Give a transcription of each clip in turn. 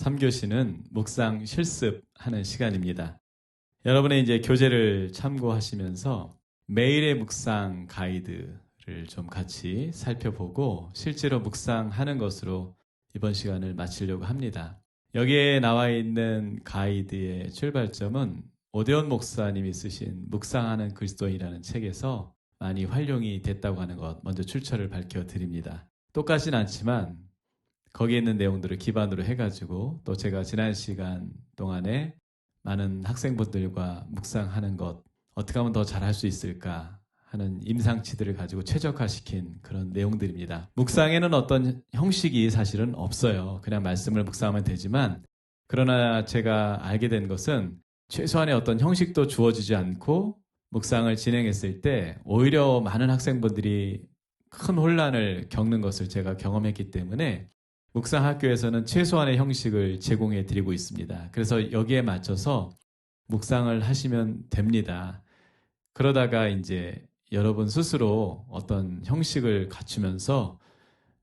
3교시는 묵상 실습하는 시간입니다. 여러분의 이제 교재를 참고하시면서 매일의 묵상 가이드를 좀 같이 살펴보고 실제로 묵상하는 것으로 이번 시간을 마치려고 합니다. 여기에 나와 있는 가이드의 출발점은 오대원 목사님이 쓰신 묵상하는 그리스도인이라는 책에서 많이 활용이 됐다고 하는 것 먼저 출처를 밝혀드립니다. 똑같진 않지만 거기에 있는 내용들을 기반으로 해가지고 또 제가 지난 시간 동안에 많은 학생분들과 묵상하는 것 어떻게 하면 더 잘할 수 있을까 하는 임상치들을 가지고 최적화시킨 그런 내용들입니다. 묵상에는 어떤 형식이 사실은 없어요. 그냥 말씀을 묵상하면 되지만 그러나 제가 알게 된 것은 최소한의 어떤 형식도 주어지지 않고 묵상을 진행했을 때 오히려 많은 학생분들이 큰 혼란을 겪는 것을 제가 경험했기 때문에 묵상학교에서는 최소한의 형식을 제공해 드리고 있습니다. 그래서 여기에 맞춰서 묵상을 하시면 됩니다. 그러다가 이제 여러분 스스로 어떤 형식을 갖추면서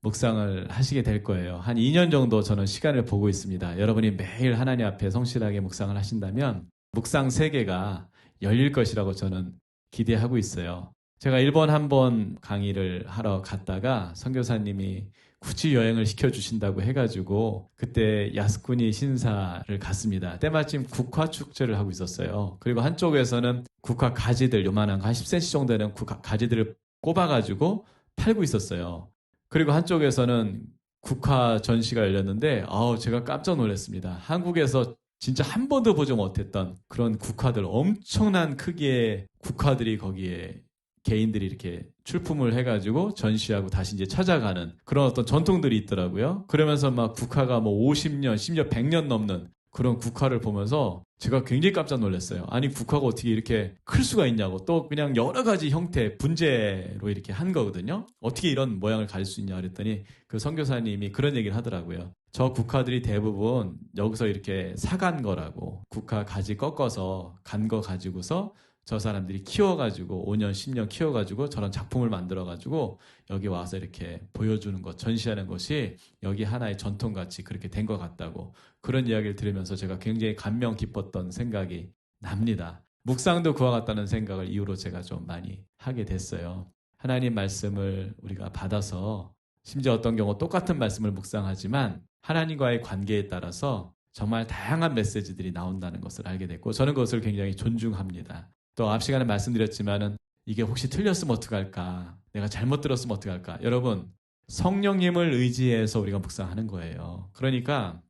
묵상을 하시게 될 거예요. 한 2년 정도 저는 시간을 보고 있습니다. 여러분이 매일 하나님 앞에 성실하게 묵상을 하신다면 묵상 세계가 열릴 것이라고 저는 기대하고 있어요. 제가 일본 한번 강의를 하러 갔다가 선교사님이 굳이 여행을 시켜주신다고 해가지고 그때 야스쿠니 신사를 갔습니다. 때마침 국화 축제를 하고 있었어요. 그리고 한쪽에서는 국화 가지들 요만한 한 10cm 정도 되는 국화 가지들을 꼽아가지고 팔고 있었어요. 그리고 한쪽에서는 국화 전시가 열렸는데 제가 깜짝 놀랐습니다. 한국에서 진짜 한 번도 보지 못했던 그런 국화들, 엄청난 크기의 국화들이 거기에 개인들이 이렇게 출품을 해가지고 전시하고 다시 이제 찾아가는 그런 어떤 전통들이 있더라고요. 그러면서 막 국화가 뭐 50년, 심지어 100년 넘는 그런 국화를 보면서 제가 굉장히 깜짝 놀랐어요. 아니 국화가 어떻게 이렇게 클 수가 있냐고. 또 그냥 여러 가지 형태, 분재로 이렇게 한 거거든요. 어떻게 이런 모양을 가질 수 있냐 그랬더니 그 선교사님이 그런 얘기를 하더라고요. 저 국화들이 대부분 여기서 이렇게 사간 거라고. 국화 가지 꺾어서 간 거 가지고서 저 사람들이 키워가지고 5년, 10년 키워가지고 저런 작품을 만들어가지고 여기 와서 이렇게 보여주는 것, 전시하는 것이 여기 하나의 전통같이 그렇게 된 것 같다고 그런 이야기를 들으면서 제가 굉장히 감명 깊었던 생각이 납니다. 묵상도 그와 같다는 생각을 이후로 제가 좀 많이 하게 됐어요. 하나님 말씀을 우리가 받아서 심지어 어떤 경우 똑같은 말씀을 묵상하지만 하나님과의 관계에 따라서 정말 다양한 메시지들이 나온다는 것을 알게 됐고 저는 그것을 굉장히 존중합니다. 또 앞 시간에 말씀드렸지만은 이게 혹시 틀렸으면 어떡할까? 내가 잘못 들었으면 어떡할까? 여러분, 성령님을 의지해서 우리가 묵상하는 거예요. 그러니까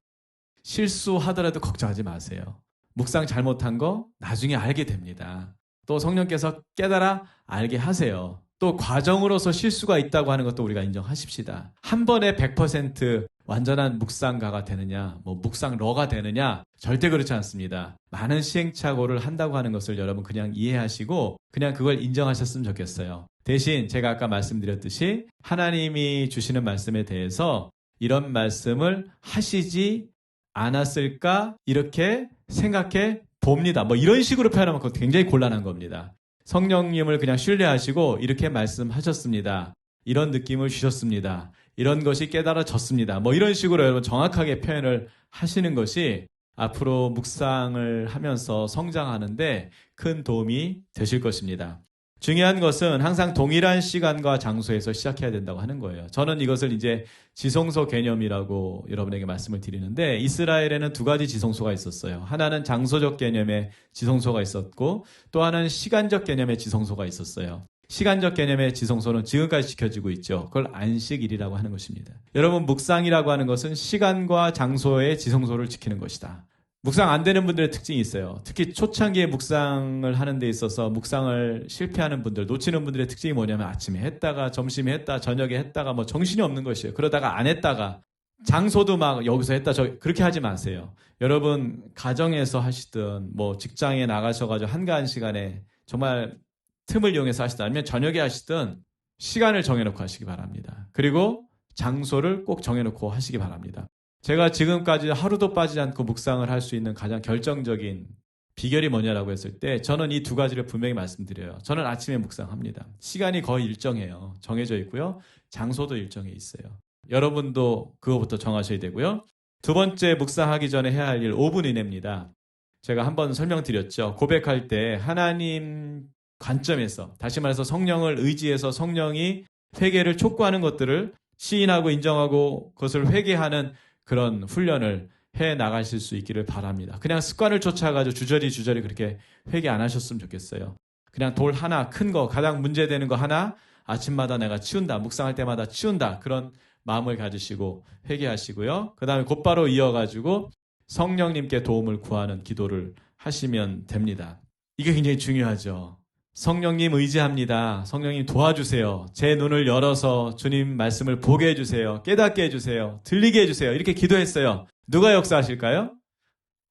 실수하더라도 걱정하지 마세요. 묵상 잘못한 거 나중에 알게 됩니다. 또 성령께서 깨달아 알게 하세요. 또 과정으로서 실수가 있다고 하는 것도 우리가 인정하십시다. 한 번에 100% 완전한 묵상가가 되느냐, 묵상러가 되느냐, 절대 그렇지 않습니다. 많은 시행착오를 한다고 하는 것을 여러분 그냥 이해하시고 그냥 그걸 인정하셨으면 좋겠어요. 대신 제가 아까 말씀드렸듯이 하나님이 주시는 말씀에 대해서 이런 말씀을 하시지 않았을까 이렇게 생각해 봅니다. 이런 식으로 표현하면 그거 굉장히 곤란한 겁니다. 성령님을 그냥 신뢰하시고 이렇게 말씀하셨습니다. 이런 느낌을 주셨습니다. 이런 것이 깨달아졌습니다. 이런 식으로 여러분 정확하게 표현을 하시는 것이 앞으로 묵상을 하면서 성장하는데 큰 도움이 되실 것입니다. 중요한 것은 항상 동일한 시간과 장소에서 시작해야 된다고 하는 거예요. 저는 이것을 이제 지성소 개념이라고 여러분에게 말씀을 드리는데 이스라엘에는 두 가지 지성소가 있었어요. 하나는 장소적 개념의 지성소가 있었고 또 하나는 시간적 개념의 지성소가 있었어요. 시간적 개념의 지성소는 지금까지 지켜지고 있죠. 그걸 안식일이라고 하는 것입니다. 여러분 묵상이라고 하는 것은 시간과 장소의 지성소를 지키는 것이다. 묵상 안 되는 분들의 특징이 있어요. 특히 초창기에 묵상을 하는 데 있어서 묵상을 실패하는 분들, 놓치는 분들의 특징이 뭐냐면 아침에 했다가 점심에 했다, 저녁에 했다가 정신이 없는 것이에요. 그러다가 안 했다가 장소도 막 여기서 했다, 그렇게 하지 마세요. 여러분 가정에서 하시든 직장에 나가셔가지고 한가한 시간에 정말 틈을 이용해서 하시든 아니면 저녁에 하시든 시간을 정해놓고 하시기 바랍니다. 그리고 장소를 꼭 정해놓고 하시기 바랍니다. 제가 지금까지 하루도 빠지지 않고 묵상을 할 수 있는 가장 결정적인 비결이 뭐냐라고 했을 때 저는 이 두 가지를 분명히 말씀드려요. 저는 아침에 묵상합니다. 시간이 거의 일정해요. 정해져 있고요. 장소도 일정해 있어요. 여러분도 그거부터 정하셔야 되고요. 두 번째 묵상하기 전에 해야 할 일 5분 이내입니다. 제가 한번 설명드렸죠. 고백할 때 하나님 관점에서, 다시 말해서 성령을 의지해서 성령이 회개를 촉구하는 것들을 시인하고 인정하고 그것을 회개하는 그런 훈련을 해 나가실 수 있기를 바랍니다. 그냥 습관을 쫓아가지고 주저리 그렇게 회개 안 하셨으면 좋겠어요. 그냥 돌 하나, 큰 거, 가장 문제되는 거 하나 아침마다 내가 치운다, 묵상할 때마다 치운다, 그런 마음을 가지시고 회개하시고요. 그 다음에 곧바로 이어가지고 성령님께 도움을 구하는 기도를 하시면 됩니다. 이게 굉장히 중요하죠. 성령님 의지합니다. 성령님 도와주세요. 제 눈을 열어서 주님 말씀을 보게 해주세요. 깨닫게 해주세요. 들리게 해주세요. 이렇게 기도했어요. 누가 역사하실까요?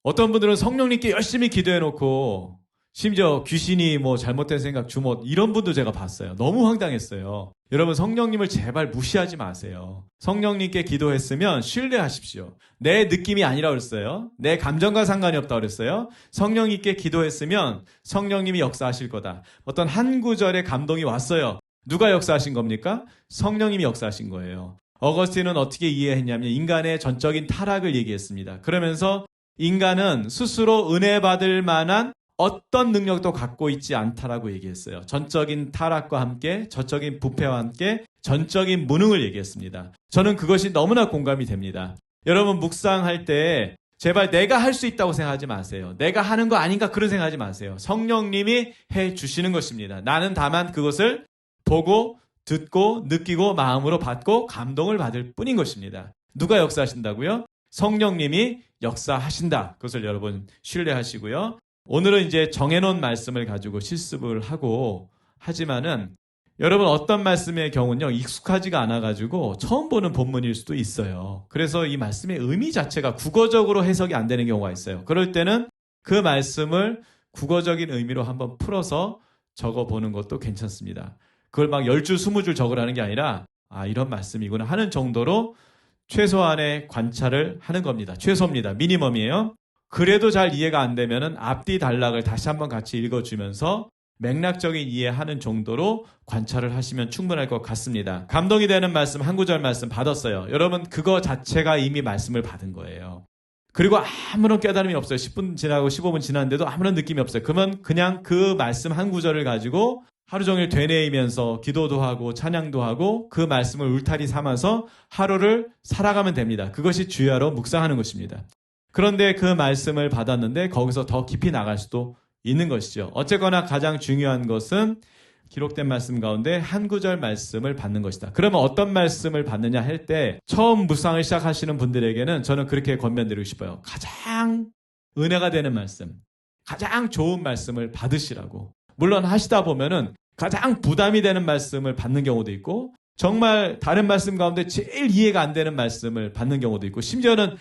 어떤 분들은 성령님께 열심히 기도해놓고 심지어 귀신이 뭐 잘못된 생각, 주못 이런 분도 제가 봤어요. 너무 황당했어요. 여러분 성령님을 제발 무시하지 마세요. 성령님께 기도했으면 신뢰하십시오. 내 느낌이 아니라 그랬어요. 내 감정과 상관이 없다고 그랬어요. 성령님께 기도했으면 성령님이 역사하실 거다. 어떤 한 구절의 감동이 왔어요. 누가 역사하신 겁니까? 성령님이 역사하신 거예요. 어거스틴은 어떻게 이해했냐면 인간의 전적인 타락을 얘기했습니다. 그러면서 인간은 스스로 은혜 받을 만한 어떤 능력도 갖고 있지 않다라고 얘기했어요. 전적인 타락과 함께 전적인 부패와 함께 전적인 무능을 얘기했습니다. 저는 그것이 너무나 공감이 됩니다. 여러분 묵상할 때 제발 내가 할 수 있다고 생각하지 마세요. 내가 하는 거 아닌가 그런 생각하지 마세요. 성령님이 해주시는 것입니다. 나는 다만 그것을 보고 듣고 느끼고 마음으로 받고 감동을 받을 뿐인 것입니다. 누가 역사하신다고요? 성령님이 역사하신다. 그것을 여러분 신뢰하시고요. 오늘은 이제 정해놓은 말씀을 가지고 실습을 하고 하지만은 여러분 어떤 말씀의 경우는요 익숙하지가 않아가지고 처음 보는 본문일 수도 있어요. 그래서 이 말씀의 의미 자체가 국어적으로 해석이 안 되는 경우가 있어요. 그럴 때는 그 말씀을 국어적인 의미로 한번 풀어서 적어보는 것도 괜찮습니다. 그걸 막 10줄 20줄 적으라는 게 아니라 이런 말씀이구나 하는 정도로 최소한의 관찰을 하는 겁니다. 최소입니다. 미니멈이에요. 그래도 잘 이해가 안 되면은 앞뒤 단락을 다시 한번 같이 읽어주면서 맥락적인 이해하는 정도로 관찰을 하시면 충분할 것 같습니다. 감동이 되는 말씀, 한 구절 말씀 받았어요. 여러분 그거 자체가 이미 말씀을 받은 거예요. 그리고 아무런 깨달음이 없어요. 10분 지나고 15분 지났는데도 아무런 느낌이 없어요. 그러면 그냥 그 말씀 한 구절을 가지고 하루 종일 되뇌이면서 기도도 하고 찬양도 하고 그 말씀을 울타리 삼아서 하루를 살아가면 됩니다. 그것이 주야로 묵상하는 것입니다. 그런데 그 말씀을 받았는데 거기서 더 깊이 나갈 수도 있는 것이죠. 어쨌거나 가장 중요한 것은 기록된 말씀 가운데 한 구절 말씀을 받는 것이다. 그러면 어떤 말씀을 받느냐 할 때 처음 묵상을 시작하시는 분들에게는 저는 그렇게 권면드리고 싶어요. 가장 은혜가 되는 말씀, 가장 좋은 말씀을 받으시라고. 물론 하시다 보면은 가장 부담이 되는 말씀을 받는 경우도 있고 정말 다른 말씀 가운데 제일 이해가 안 되는 말씀을 받는 경우도 있고 심지어는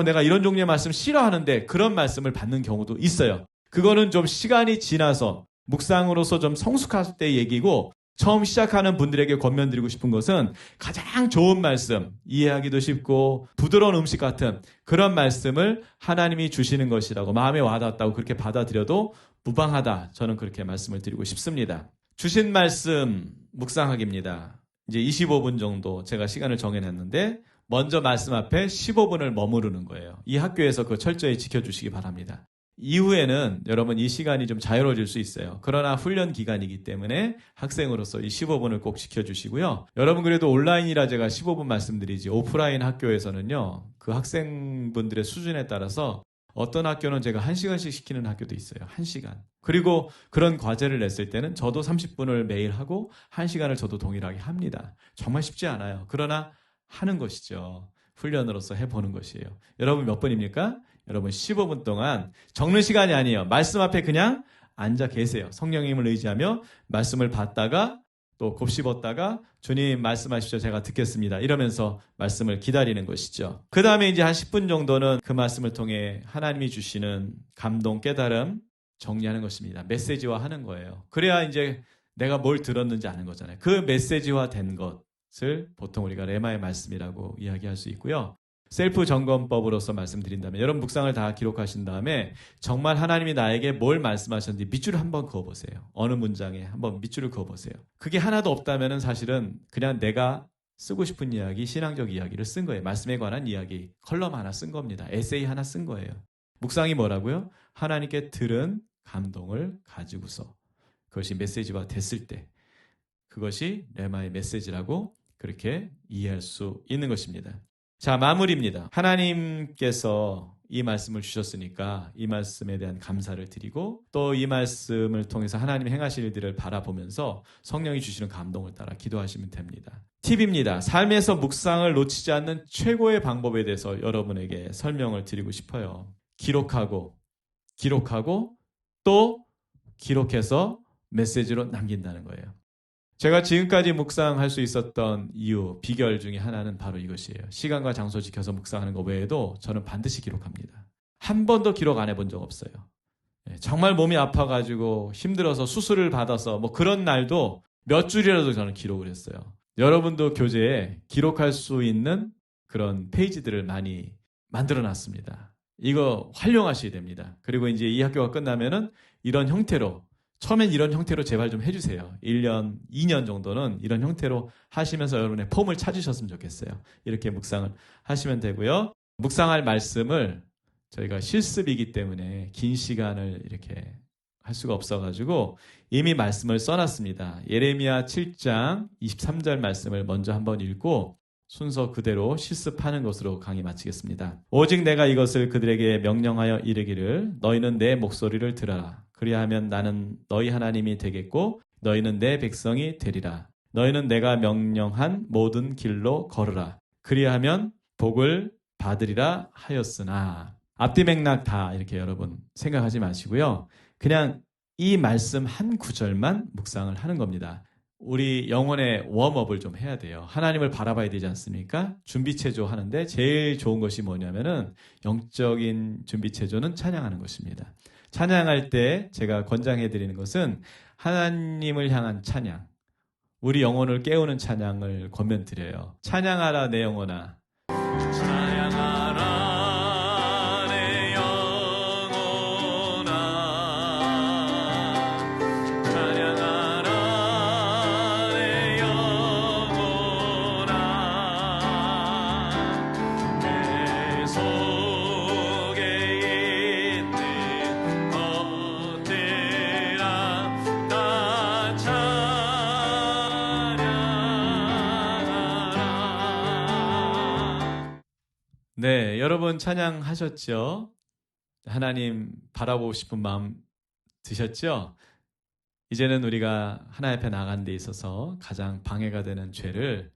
내가 이런 종류의 말씀 싫어하는데 그런 말씀을 받는 경우도 있어요. 그거는 좀 시간이 지나서 묵상으로서 좀 성숙할 때 얘기고 처음 시작하는 분들에게 권면드리고 싶은 것은 가장 좋은 말씀, 이해하기도 쉽고 부드러운 음식 같은 그런 말씀을 하나님이 주시는 것이라고 마음에 와닿았다고 그렇게 받아들여도 무방하다. 저는 그렇게 말씀을 드리고 싶습니다. 주신 말씀 묵상하기입니다. 이제 25분 정도 제가 시간을 정해놨는데 먼저 말씀 앞에 15분을 머무르는 거예요. 이 학교에서 그거 철저히 지켜주시기 바랍니다. 이후에는 여러분 이 시간이 좀 자유로워질 수 있어요. 그러나 훈련 기간이기 때문에 학생으로서 이 15분을 꼭 지켜주시고요. 여러분 그래도 온라인이라 제가 15분 말씀드리지 오프라인 학교에서는요. 그 학생분들의 수준에 따라서 어떤 학교는 제가 1시간씩 시키는 학교도 있어요. 1시간. 그리고 그런 과제를 냈을 때는 저도 30분을 매일 하고 1시간을 저도 동일하게 합니다. 정말 쉽지 않아요. 그러나 하는 것이죠. 훈련으로서 해보는 것이에요. 여러분 몇 분입니까? 여러분 15분 동안 적는 시간이 아니에요. 말씀 앞에 그냥 앉아 계세요. 성령님을 의지하며 말씀을 받다가 또 곱씹었다가 주님 말씀하십시오. 제가 듣겠습니다. 이러면서 말씀을 기다리는 것이죠. 그 다음에 이제 한 10분 정도는 그 말씀을 통해 하나님이 주시는 감동, 깨달음 정리하는 것입니다. 메시지화 하는 거예요. 그래야 이제 내가 뭘 들었는지 아는 거잖아요. 그 메시지화 된 것을 보통 우리가 레마의 말씀이라고 이야기할 수 있고요. 셀프 점검법으로서 말씀드린다면 여러분 묵상을 다 기록하신 다음에 정말 하나님이 나에게 뭘 말씀하셨는지 밑줄을 한번 그어보세요. 어느 문장에 한번 밑줄을 그어보세요. 그게 하나도 없다면 사실은 그냥 내가 쓰고 싶은 이야기, 신앙적 이야기를 쓴 거예요. 말씀에 관한 이야기, 컬럼 하나 쓴 겁니다. 에세이 하나 쓴 거예요. 묵상이 뭐라고요? 하나님께 들은 감동을 가지고서 그것이 메시지화 됐을 때 그것이 레마의 메시지라고 그렇게 이해할 수 있는 것입니다. 자, 마무리입니다. 하나님께서 이 말씀을 주셨으니까 이 말씀에 대한 감사를 드리고 또 이 말씀을 통해서 하나님이 행하실 일들을 바라보면서 성령이 주시는 감동을 따라 기도하시면 됩니다. 팁입니다. 삶에서 묵상을 놓치지 않는 최고의 방법에 대해서 여러분에게 설명을 드리고 싶어요. 기록하고 또 기록해서 메시지로 남긴다는 거예요. 제가 지금까지 묵상할 수 있었던 이유, 비결 중에 하나는 바로 이것이에요. 시간과 장소 지켜서 묵상하는 것 외에도 저는 반드시 기록합니다. 한 번도 기록 안 해본 적 없어요. 정말 몸이 아파가지고 힘들어서 수술을 받아서 뭐 그런 날도 몇 줄이라도 저는 기록을 했어요. 여러분도 교재에 기록할 수 있는 그런 페이지들을 많이 만들어놨습니다. 이거 활용하셔야 됩니다. 그리고 이제 이 학교가 끝나면은 이런 형태로 처음엔 이런 형태로 제발 좀 해주세요. 1년, 2년 정도는 이런 형태로 하시면서 여러분의 폼을 찾으셨으면 좋겠어요. 이렇게 묵상을 하시면 되고요. 묵상할 말씀을 저희가 실습이기 때문에 긴 시간을 이렇게 할 수가 없어가지고 이미 말씀을 써놨습니다. 예레미야 7장 23절 말씀을 먼저 한번 읽고 순서 그대로 실습하는 것으로 강의 마치겠습니다. 오직 내가 이것을 그들에게 명령하여 이르기를 너희는 내 목소리를 들어라. 그리하면 나는 너희 하나님이 되겠고 너희는 내 백성이 되리라. 너희는 내가 명령한 모든 길로 걸으라. 그리하면 복을 받으리라 하였으나 앞뒤 맥락 다 이렇게 여러분 생각하지 마시고요. 그냥 이 말씀 한 구절만 묵상을 하는 겁니다. 우리 영혼의 웜업을 좀 해야 돼요. 하나님을 바라봐야 되지 않습니까? 준비체조 하는데 제일 좋은 것이 뭐냐면은 영적인 준비체조는 찬양하는 것입니다. 찬양할 때 제가 권장해드리는 것은 하나님을 향한 찬양, 우리 영혼을 깨우는 찬양을 권면드려요. 찬양하라 내 영혼아. 찬양하라 내 영혼아. 찬양하라 내 영혼아. 내 속에 있는 것들아 다 찬양하라. 네, 여러분 찬양하셨죠? 하나님 바라보고 싶은 마음 드셨죠? 이제는 우리가 하나님 앞에 나간 데 있어서 가장 방해가 되는 죄를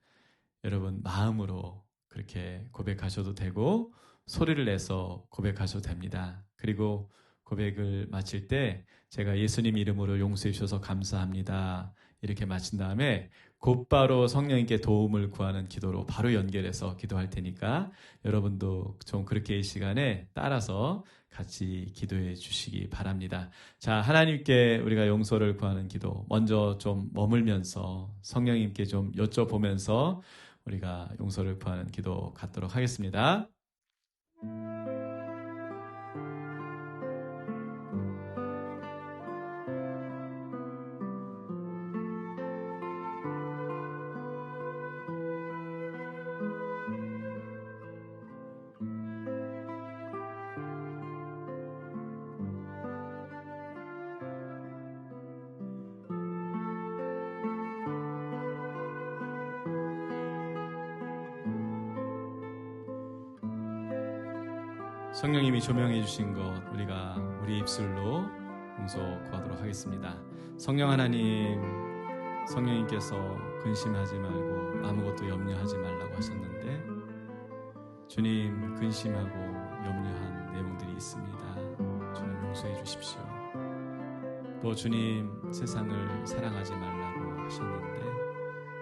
여러분 마음으로 그렇게 고백하셔도 되고 소리를 내서 고백하셔도 됩니다. 그리고 고백을 마칠 때 제가 예수님 이름으로 용서해 주셔서 감사합니다. 이렇게 마친 다음에 곧바로 성령님께 도움을 구하는 기도로 바로 연결해서 기도할 테니까 여러분도 좀 그렇게 이 시간에 따라서 같이 기도해 주시기 바랍니다. 자, 하나님께 우리가 용서를 구하는 기도 먼저 좀 머물면서 성령님께 좀 여쭤보면서 우리가 용서를 구하는 기도 갖도록 하겠습니다. 성령님이 조명해 주신 것 우리가 우리 입술로 용서 구하도록 하겠습니다. 성령 하나님, 성령님께서 근심하지 말고 아무것도 염려하지 말라고 하셨는데 주님 근심하고 염려한 내용들이 있습니다. 주님 용서해 주십시오. 또 주님 세상을 사랑하지 말라고 하셨는데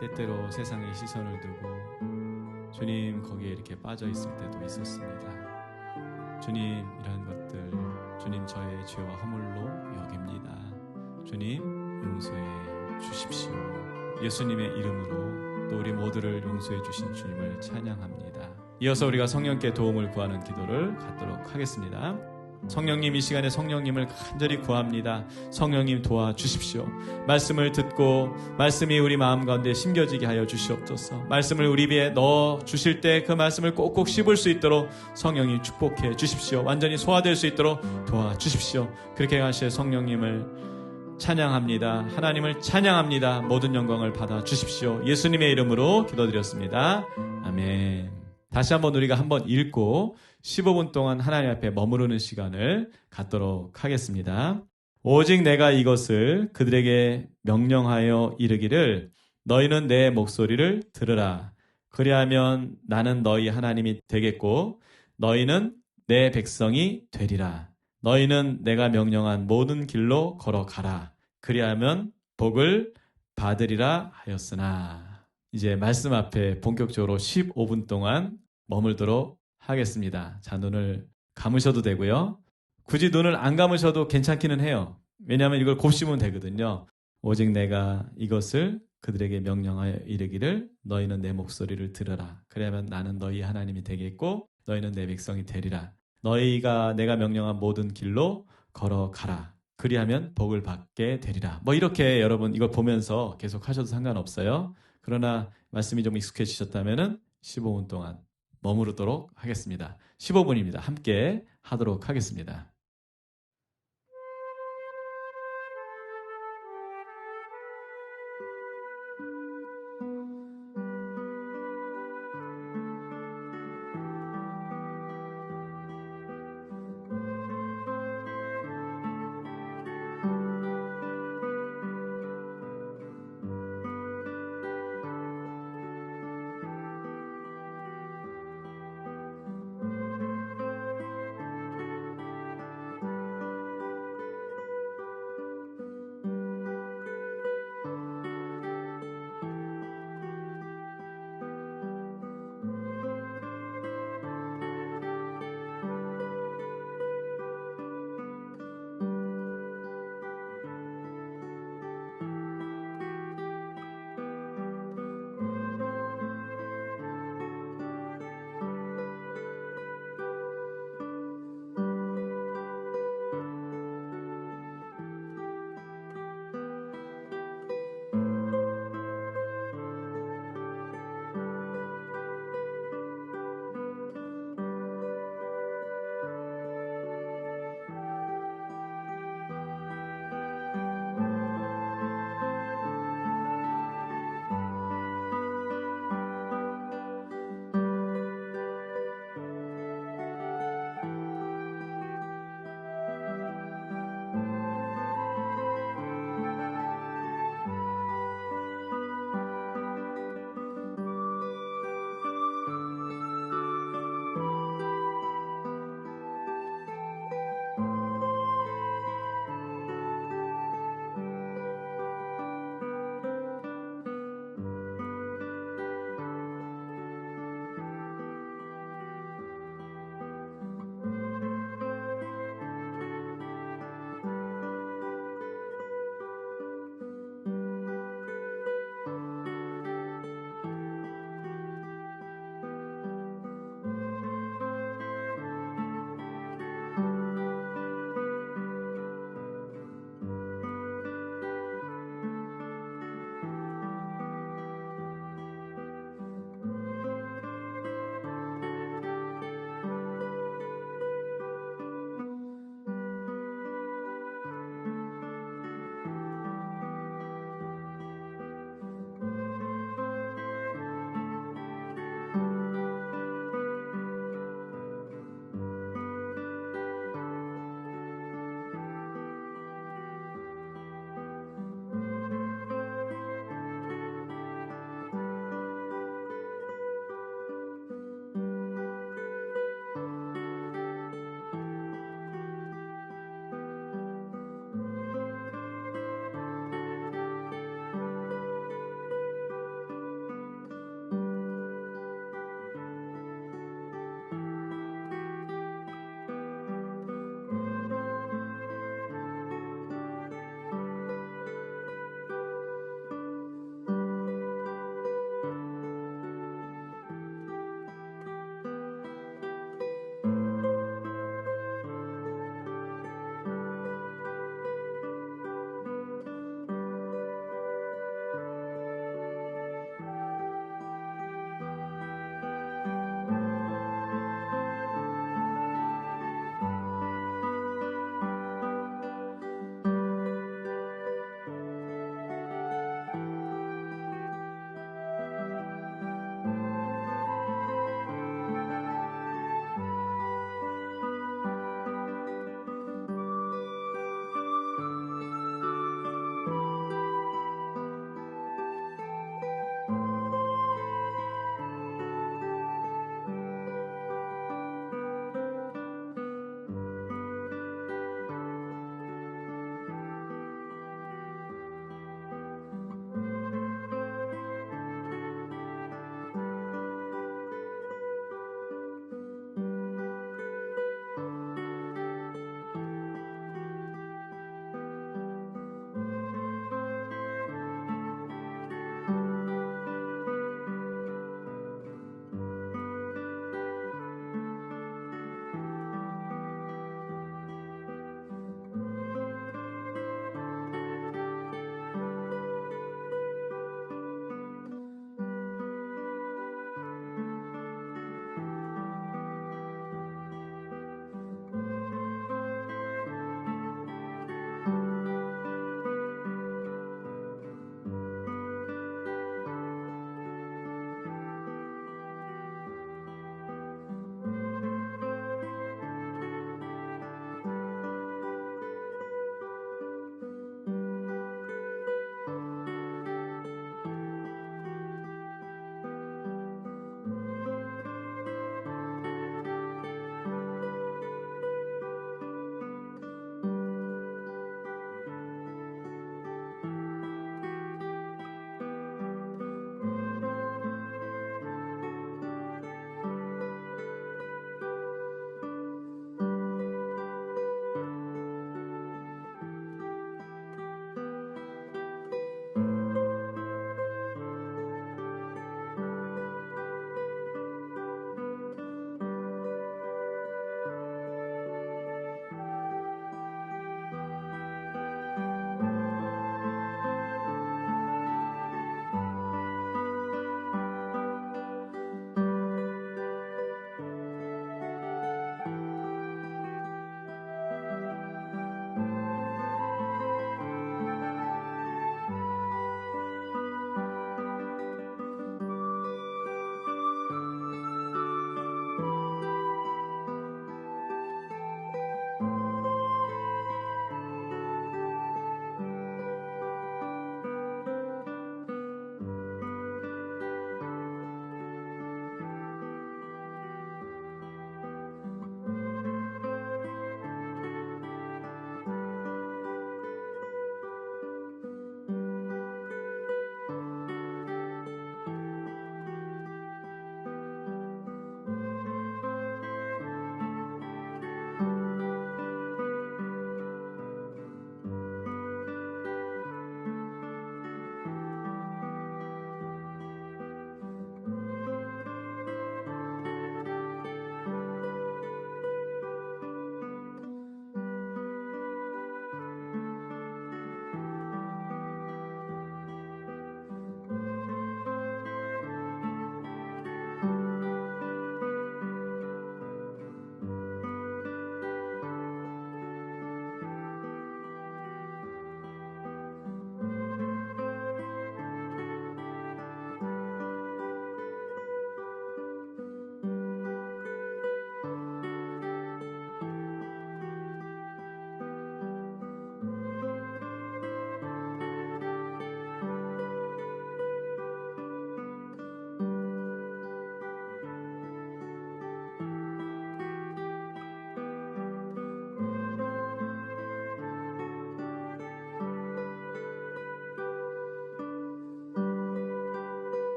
때때로 세상의 시선을 두고 주님 거기에 이렇게 빠져 있을 때도 있었습니다. 주님 이러한 것들 주님 저의 죄와 허물로 여깁니다. 주님 용서해 주십시오. 예수님의 이름으로 또 우리 모두를 용서해 주신 주님을 찬양합니다. 이어서 우리가 성령께 도움을 구하는 기도를 갖도록 하겠습니다. 성령님, 이 시간에 성령님을 간절히 구합니다. 성령님 도와주십시오. 말씀을 듣고 말씀이 우리 마음 가운데 심겨지게 하여 주시옵소서. 말씀을 우리 입에 넣어 주실 때 그 말씀을 꼭꼭 씹을 수 있도록 성령님 축복해 주십시오. 완전히 소화될 수 있도록 도와주십시오. 그렇게 하실 성령님을 찬양합니다. 하나님을 찬양합니다. 모든 영광을 받아 주십시오. 예수님의 이름으로 기도드렸습니다. 아멘. 다시 한번 우리가 한번 읽고 15분 동안 하나님 앞에 머무르는 시간을 갖도록 하겠습니다. 오직 내가 이것을 그들에게 명령하여 이르기를 너희는 내 목소리를 들으라. 그리하면 나는 너희 하나님이 되겠고 너희는 내 백성이 되리라. 너희는 내가 명령한 모든 길로 걸어가라. 그리하면 복을 받으리라 하였으나. 이제 말씀 앞에 본격적으로 15분 동안 머물도록 하겠습니다. 자, 눈을 감으셔도 되고요. 굳이 눈을 안 감으셔도 괜찮기는 해요. 왜냐하면 이걸 곱씹으면 되거든요. 오직 내가 이것을 그들에게 명령하여 이르기를 너희는 내 목소리를 들으라. 그러면 나는 너희 하나님이 되겠고 너희는 내 백성이 되리라. 너희가 내가 명령한 모든 길로 걸어가라. 그리하면 복을 받게 되리라. 뭐 이렇게 여러분 이걸 보면서 계속 하셔도 상관없어요. 그러나 말씀이 좀 익숙해지셨다면 15분 동안 머무르도록 하겠습니다. 15분입니다. 함께 하도록 하겠습니다.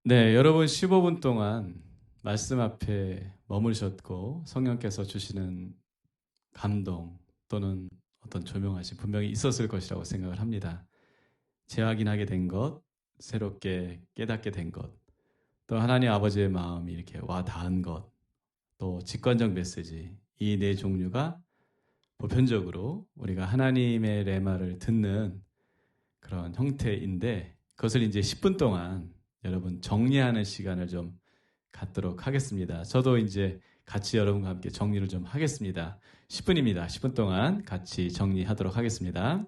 네, 여러분 15분 동안 말씀 앞에 머무르셨고 성령께서 주시는 감동 또는 어떤 조명하심 분명히 있었을 것이라고 생각을 합니다. 재확인하게 된 것, 새롭게 깨닫게 된 것, 또 하나님 아버지의 마음이 이렇게 와 닿은 것, 또 직관적 메시지, 이 네 종류가 보편적으로 우리가 하나님의 레마를 듣는 그런 형태인데 그것을 이제 10분 동안 여러분 정리하는 시간을 좀 갖도록 하겠습니다. 저도 이제 같이 여러분과 함께 정리를 좀 하겠습니다. 10분입니다. 10분 동안 같이 정리하도록 하겠습니다.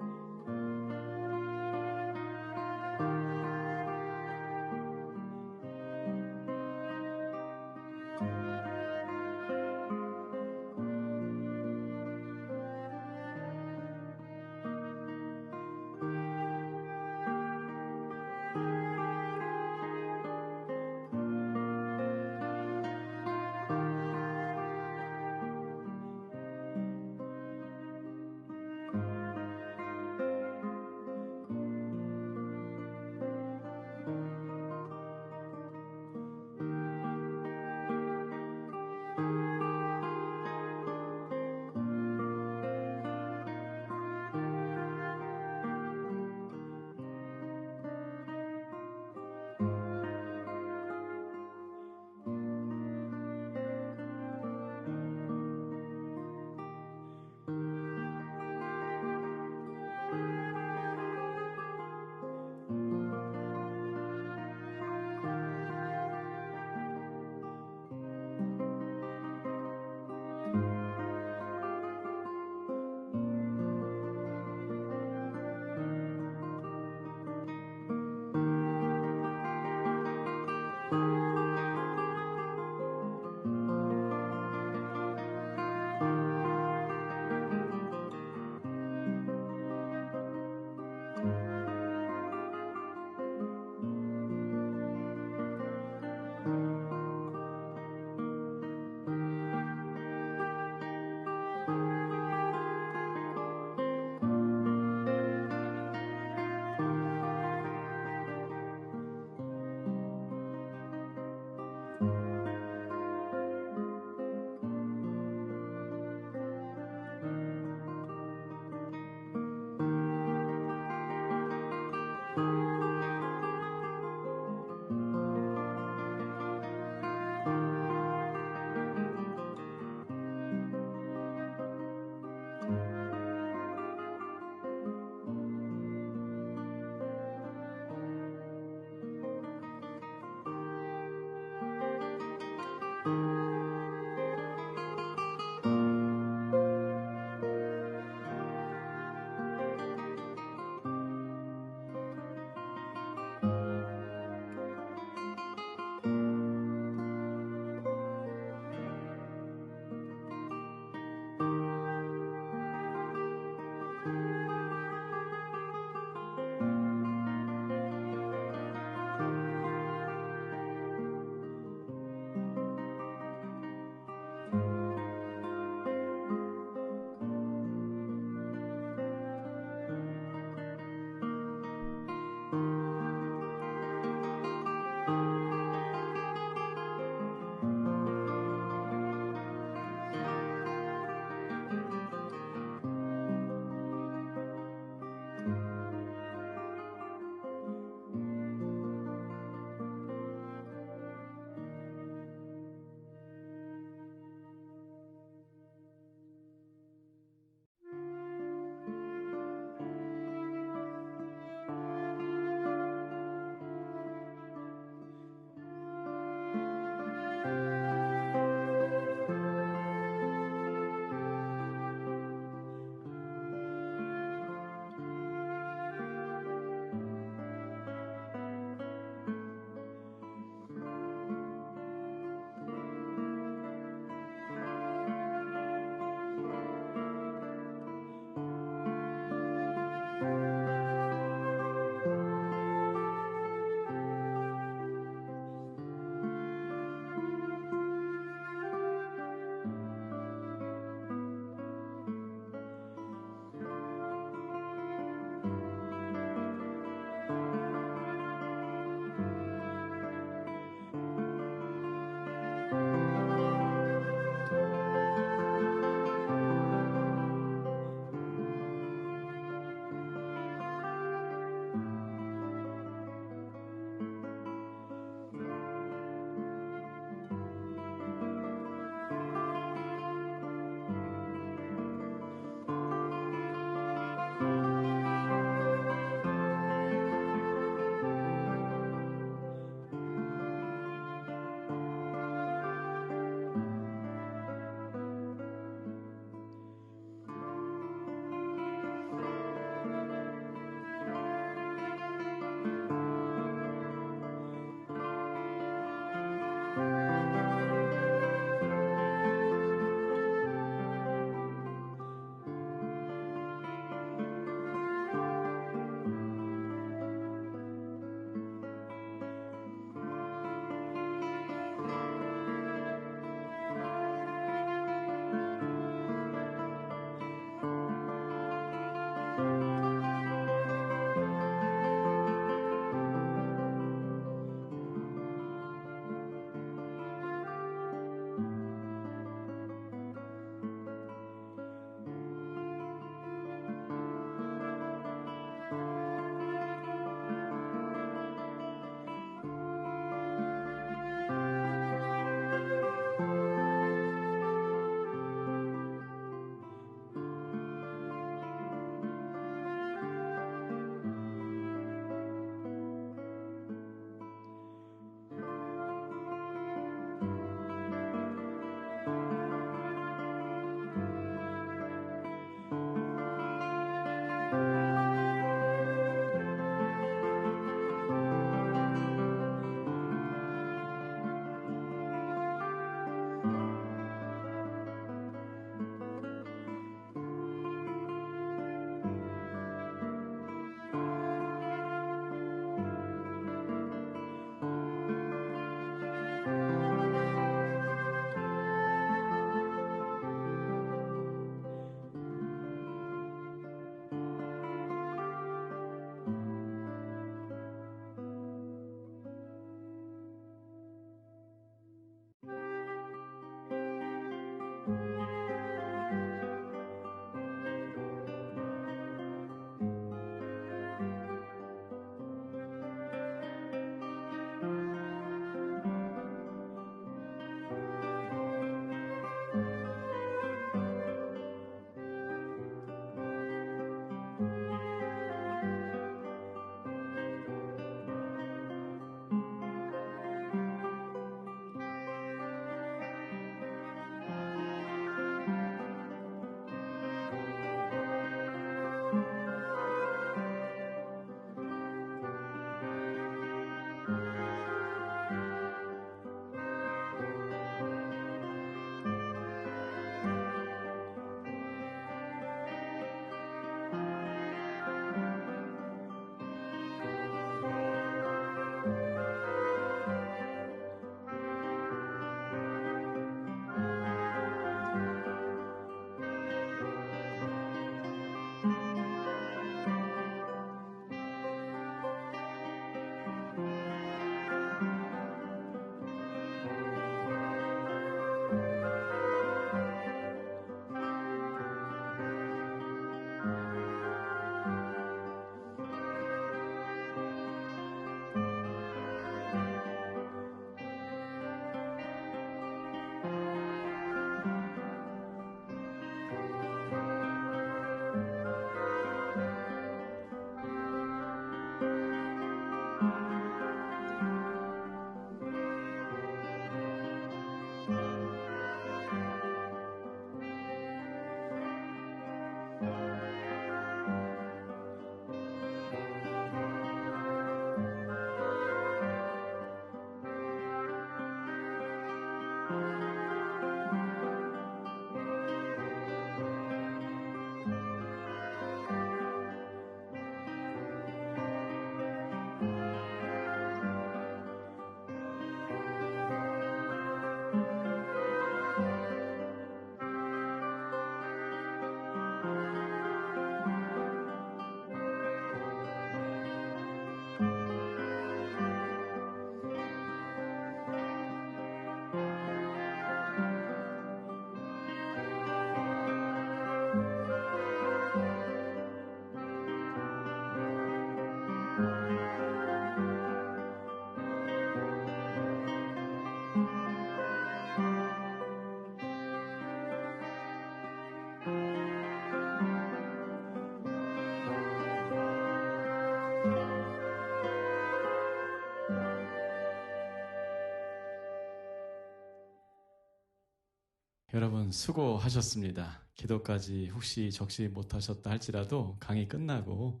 여러분 수고하셨습니다. 기도까지 혹시 적시 못하셨다 할지라도 강의 끝나고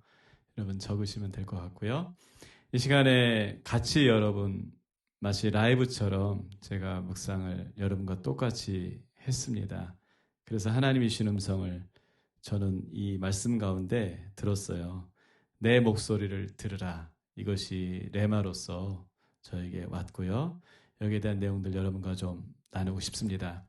여러분 적으시면 될 것 같고요. 이 시간에 같이 여러분 마치 라이브처럼 제가 묵상을 여러분과 똑같이 했습니다. 그래서 하나님이 주신 음성을 저는 이 말씀 가운데 들었어요. 내 목소리를 들으라. 이것이 레마로서 저에게 왔고요. 여기에 대한 내용들 여러분과 좀 나누고 싶습니다.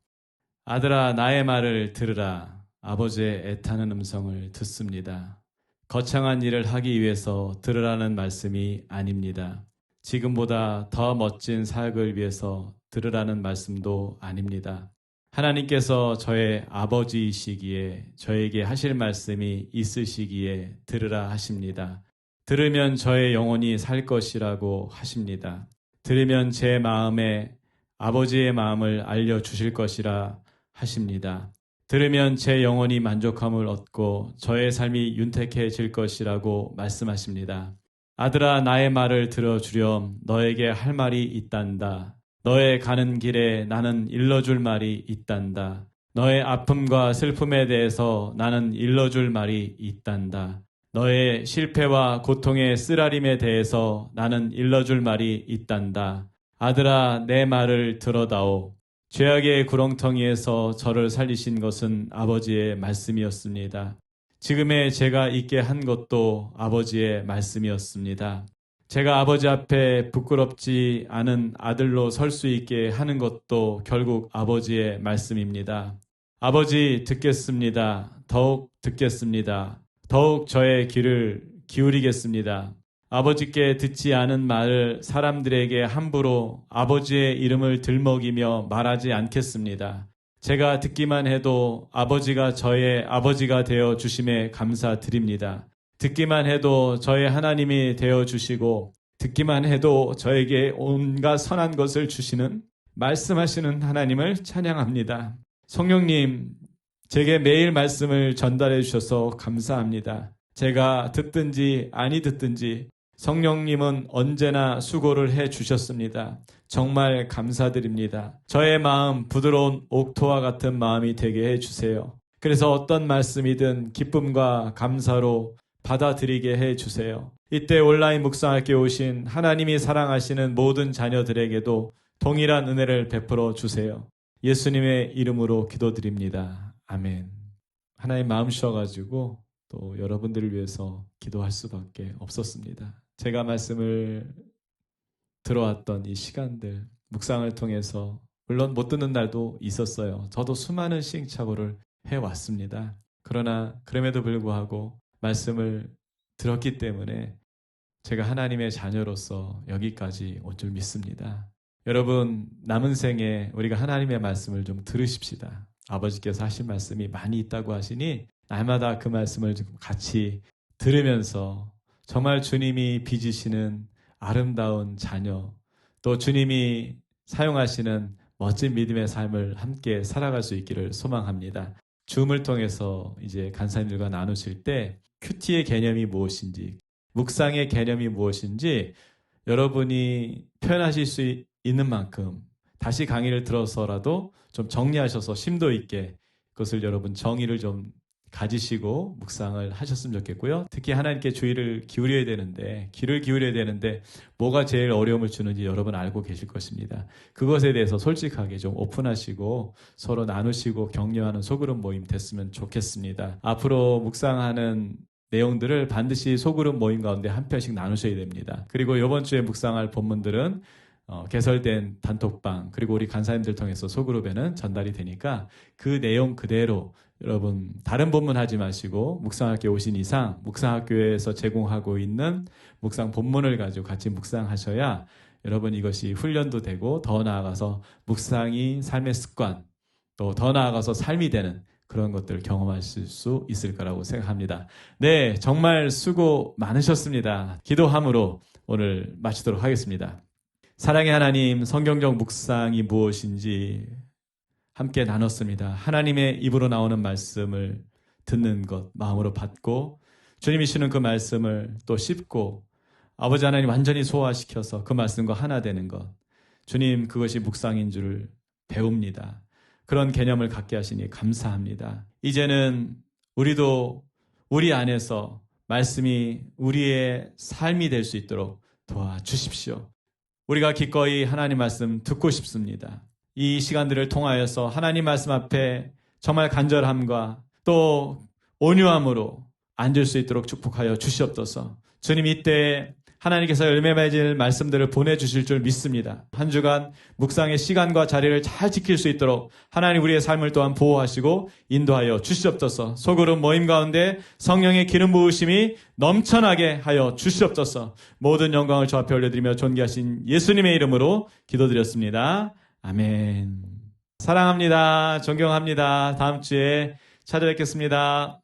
아들아 나의 말을 들으라. 아버지의 애타는 음성을 듣습니다. 거창한 일을 하기 위해서 들으라는 말씀이 아닙니다. 지금보다 더 멋진 사역을 위해서 들으라는 말씀도 아닙니다. 하나님께서 저의 아버지이시기에 저에게 하실 말씀이 있으시기에 들으라 하십니다. 들으면 저의 영혼이 살 것이라고 하십니다. 들으면 제 마음에 아버지의 마음을 알려주실 것이라 하십니다. 들으면 제 영혼이 만족함을 얻고 저의 삶이 윤택해질 것이라고 말씀하십니다. 아들아 나의 말을 들어주렴. 너에게 할 말이 있단다. 너의 가는 길에 나는 일러줄 말이 있단다. 너의 아픔과 슬픔에 대해서 나는 일러줄 말이 있단다. 너의 실패와 고통의 쓰라림에 대해서 나는 일러줄 말이 있단다. 아들아 내 말을 들어다오. 죄악의 구렁텅이에서 저를 살리신 것은 아버지의 말씀이었습니다. 지금의 제가 있게 한 것도 아버지의 말씀이었습니다. 제가 아버지 앞에 부끄럽지 않은 아들로 설 수 있게 하는 것도 결국 아버지의 말씀입니다. 아버지 듣겠습니다. 더욱 듣겠습니다. 더욱 저의 귀를 기울이겠습니다. 아버지께 듣지 않은 말을 사람들에게 함부로 아버지의 이름을 들먹이며 말하지 않겠습니다. 제가 듣기만 해도 아버지가 저의 아버지가 되어 주심에 감사드립니다. 듣기만 해도 저의 하나님이 되어 주시고 듣기만 해도 저에게 온갖 선한 것을 주시는 말씀하시는 하나님을 찬양합니다. 성령님, 제게 매일 말씀을 전달해 주셔서 감사합니다. 제가 듣든지 아니 듣든지 성령님은 언제나 수고를 해 주셨습니다. 정말 감사드립니다. 저의 마음 부드러운 옥토와 같은 마음이 되게 해 주세요. 그래서 어떤 말씀이든 기쁨과 감사로 받아들이게 해 주세요. 이때 온라인 묵상학교에 오신 하나님이 사랑하시는 모든 자녀들에게도 동일한 은혜를 베풀어 주세요. 예수님의 이름으로 기도드립니다. 아멘. 하나님 마음 주셔가지고 또 여러분들을 위해서 기도할 수밖에 없었습니다. 제가 말씀을 들어왔던 이 시간들, 묵상을 통해서 물론 못 듣는 날도 있었어요. 저도 수많은 시행착오를 해왔습니다. 그러나 그럼에도 불구하고 말씀을 들었기 때문에 제가 하나님의 자녀로서 여기까지 온 줄 믿습니다. 여러분 남은 생에 우리가 하나님의 말씀을 좀 들으십시다. 아버지께서 하신 말씀이 많이 있다고 하시니 날마다 그 말씀을 좀 같이 들으면서 정말 주님이 빚으시는 아름다운 자녀, 또 주님이 사용하시는 멋진 믿음의 삶을 함께 살아갈 수 있기를 소망합니다. 줌을 통해서 이제 간사님들과 나누실 때 큐티의 개념이 무엇인지, 묵상의 개념이 무엇인지 여러분이 표현하실 수 있는 만큼 다시 강의를 들어서라도 좀 정리하셔서 심도 있게 그것을 여러분 정의를 좀 가지시고 묵상을 하셨으면 좋겠고요. 특히 하나님께 주의를 기울여야 되는데, 귀를 기울여야 되는데 뭐가 제일 어려움을 주는지 여러분 알고 계실 것입니다. 그것에 대해서 솔직하게 좀 오픈하시고 서로 나누시고 격려하는 소그룹 모임 됐으면 좋겠습니다. 앞으로 묵상하는 내용들을 반드시 소그룹 모임 가운데 한 편씩 나누셔야 됩니다. 그리고 이번 주에 묵상할 본문들은 개설된 단톡방 그리고 우리 간사님들 통해서 소그룹에는 전달이 되니까 그 내용 그대로 여러분 다른 본문 하지 마시고 묵상학교에 오신 이상 묵상학교에서 제공하고 있는 묵상 본문을 가지고 같이 묵상하셔야 여러분 이것이 훈련도 되고 더 나아가서 묵상이 삶의 습관 또 더 나아가서 삶이 되는 그런 것들을 경험하실 수 있을 거라고 생각합니다. 네, 정말 수고 많으셨습니다. 기도함으로 오늘 마치도록 하겠습니다. 사랑의 하나님, 성경적 묵상이 무엇인지 함께 나눴습니다. 하나님의 입으로 나오는 말씀을 듣는 것 마음으로 받고 주님이 주는 그 말씀을 또 씹고 아버지 하나님 완전히 소화시켜서 그 말씀과 하나 되는 것, 주님 그것이 묵상인 줄 배웁니다. 그런 개념을 갖게 하시니 감사합니다. 이제는 우리도 우리 안에서 말씀이 우리의 삶이 될 수 있도록 도와주십시오. 우리가 기꺼이 하나님 말씀 듣고 싶습니다. 이 시간들을 통하여서 하나님 말씀 앞에 정말 간절함과 또 온유함으로 앉을 수 있도록 축복하여 주시옵소서. 주님, 이때 하나님께서 열매 맺을 말씀들을 보내주실 줄 믿습니다. 한 주간 묵상의 시간과 자리를 잘 지킬 수 있도록 하나님 우리의 삶을 또한 보호하시고 인도하여 주시옵소서. 소그룹 모임 가운데 성령의 기름 부으심이 넘쳐나게 하여 주시옵소서. 모든 영광을 주 앞에 올려드리며 존귀하신 예수님의 이름으로 기도드렸습니다. 아멘. 사랑합니다. 존경합니다. 다음 주에 찾아뵙겠습니다.